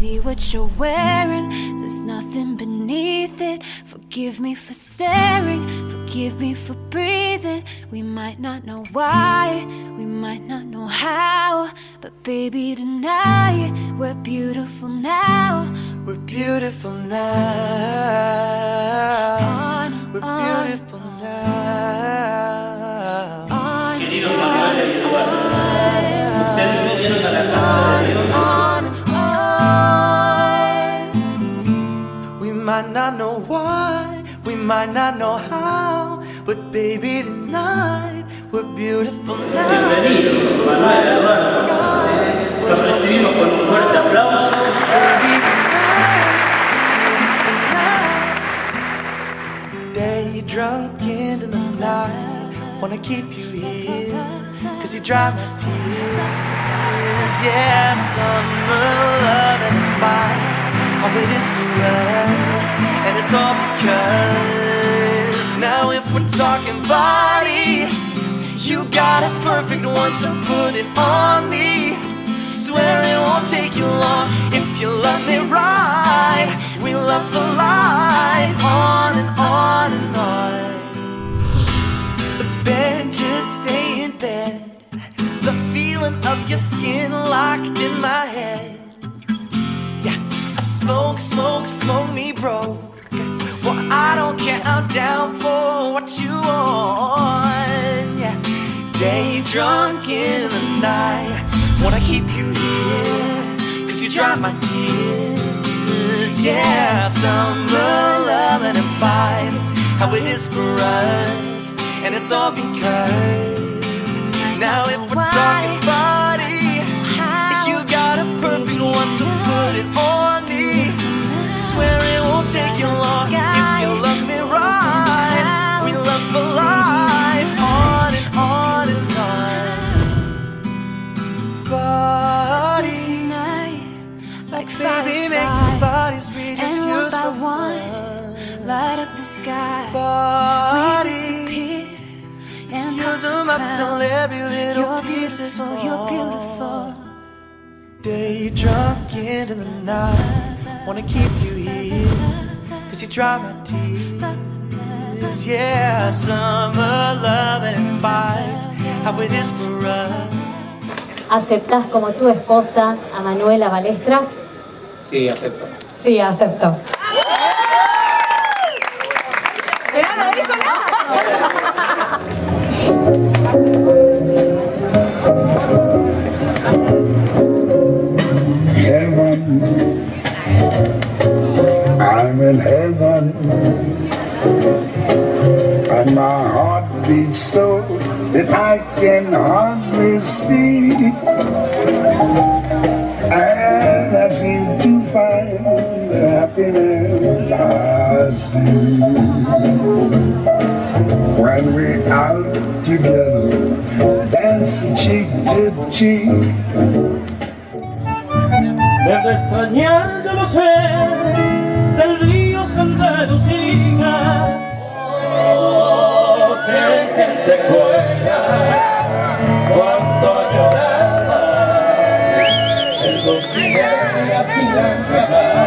see what you're wearing, there's nothing beneath it. Forgive me for staring, forgive me for breathing. We might not know why, we might not know how, but baby tonight, we're beautiful now. We're beautiful now. We're beautiful now. Queridos Manuela y Eduardo, ustedes vinieron a la casa de Dios. We might not know why, we might not know how, but baby tonight we're beautiful now. Bienvenidos, Manuela y Eduardo. Los recibimos con un fuerte aplauso. Day drunk into the night, wanna keep you here, cause you dry my tears. Yeah, summer love and it fights, all it is for us, and it's all because now if we're talking body, you got a perfect one, so put it on me. Swear it won't take you long if you love me right. We love for life, on and on and on. The bed, just stay in bed. The feeling of your skin locked in my head. Yeah, I smoke, smoke, smoke me broke. Well, I don't care, I'm down for what you want. Yeah, day drunk in the night, wanna keep you here, cause you dry my tears. Yeah, summer love and it fights, how it is for us, and it's all because now if we're talking body, you got a perfect one, so put it on me. Swear it won't take you long if you love me right. We love for life, on and on and on. Body tonight, like baby, make your bodies we just and use one by for one, fun. light up the sky. Body, We disappear and use them up till every little you're piece is beautiful, gone. you're beautiful. Day drunk into the night, wanna keep you here, cause you dry my tears. Yeah, summer love and it fights, how it is for us. ¿Aceptás como tu esposa a Manuela Balestra? Sí, acepto. Sí, acepto. Pero no dijo nada. Heaven, I'm in heaven, and my heart beats so that I can hardly speak, and I seem to find the happiness I see when we're out together, dancing cheek to cheek. Debe extrañar, yo lo sé, del río senderos y ligas. Oh, qué gente buena, cuando lloraba, el dulcinea así la llamaba.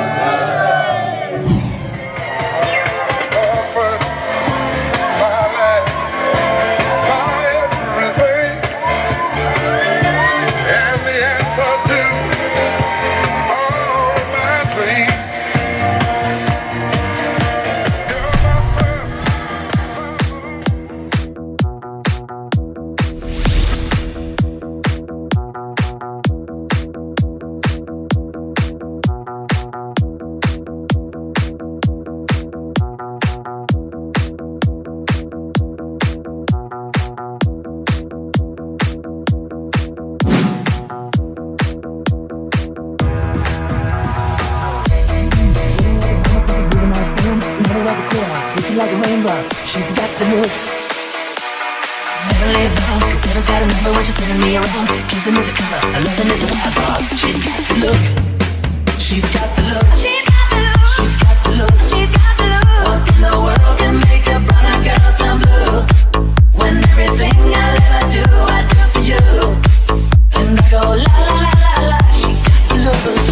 Like a rainbow, she's got the look. Never lay down, cause Sarah's got a number when she's sending me around. Keeps the music cover, I love the music wild dog. She's got the look, she's got the look, she's got the look, she's got the look, she's got the look. What in the world can make a brown girl turn blue? When everything I'll ever do, I do for you. And I go la la la la la, she's got the look.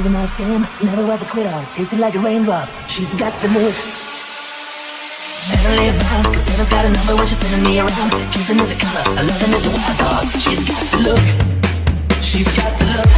a nice game, never was a quitter, tasted like a raindrop. She's got the look. Never lay around, cause Santa's got a number when she's sending me around. Kissing is a color, a loving is a wild dog. She's got the look. She's got the look.